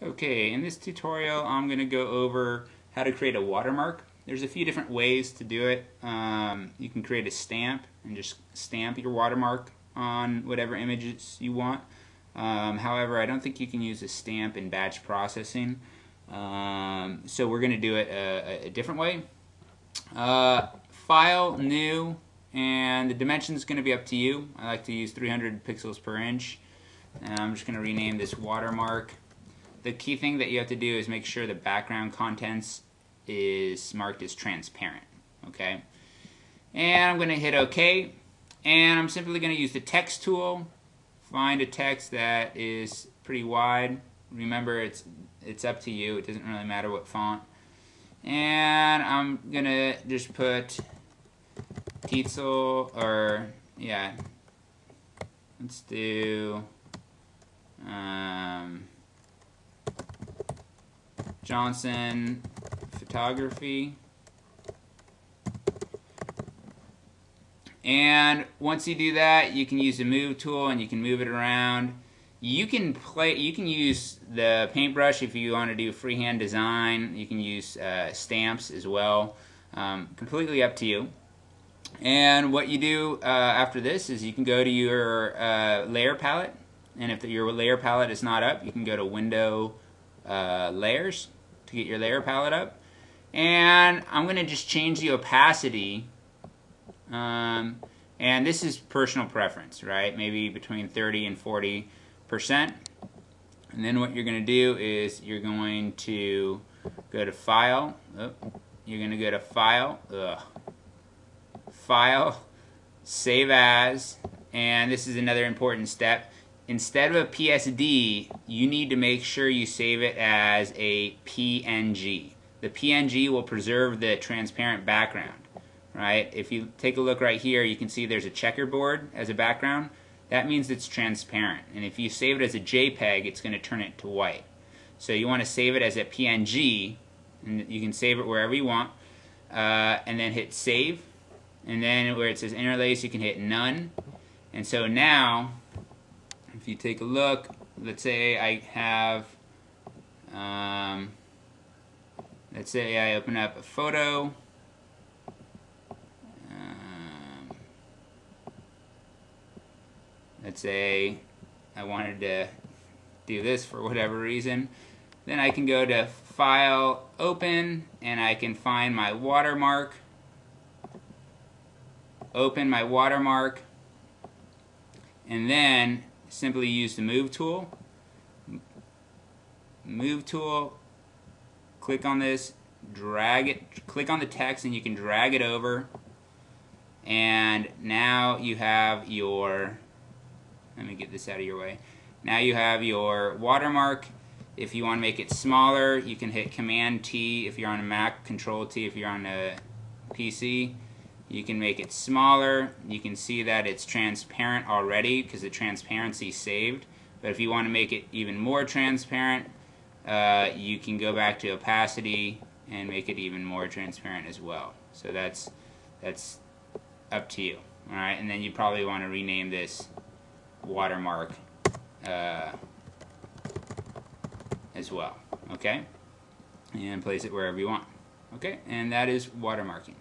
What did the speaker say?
Okay, in this tutorial I'm going to go over how to create a watermark. There's a few different ways to do it. You can create a stamp and just stamp your watermark on whatever images you want. However, I don't think you can use a stamp in batch processing. So we're going to do it a different way. File, new, and the dimension is going to be up to you. I like to use 300 pixels per inch. And I'm just going to rename this watermark. The key thing that you have to do is make sure the background contents is marked as transparent. Okay? And I'm going to hit OK. And I'm simply going to use the text tool. Find a text that is pretty wide. Remember, it's up to you. It doesn't really matter what font. And I'm going to just put Tietzel, or yeah, let's do Johnson Photography. And once you do that, you can use the move tool and you can move it around. You can use the paintbrush if you want to do freehand design. You can use stamps as well. Completely up to you. And what you do after this is you can go to your layer palette, and if your layer palette is not up, you can go to Window Layers to get your layer palette up. And I'm going to just change the opacity. And this is personal preference, right? Maybe between 30 and 40%. And then what you're going to do is you're going to go to File. You're going to go to File. File, Save As, and this is another important step. Instead of a PSD, you need to make sure you save it as a PNG. The PNG will preserve the transparent background, right? If you take a look right here, you can see there's a checkerboard as a background. That means it's transparent. And if you save it as a JPEG, it's going to turn it to white. So you want to save it as a PNG, and you can save it wherever you want, and then hit Save. And then where it says interlace, you can hit None. And so now, if you take a look, let's say I have, let's say I open up a photo. Let's say I wanted to do this for whatever reason. Then I can go to File, Open, and I can find my watermark. Open my watermark, and then simply use the move tool. Move tool, click on this, drag it, click on the text, and you can drag it over. And now you have your, let me get this out of your way. Now you have your watermark. If you want to make it smaller, you can hit Command T if you're on a Mac, Control T if you're on a PC. You can make it smaller. You can see that it's transparent already because the transparency saved. But if you want to make it even more transparent, you can go back to opacity and make it even more transparent as well. So that's up to you. All right, and then you probably want to rename this watermark as well. Okay, and place it wherever you want. Okay, and that is watermarking.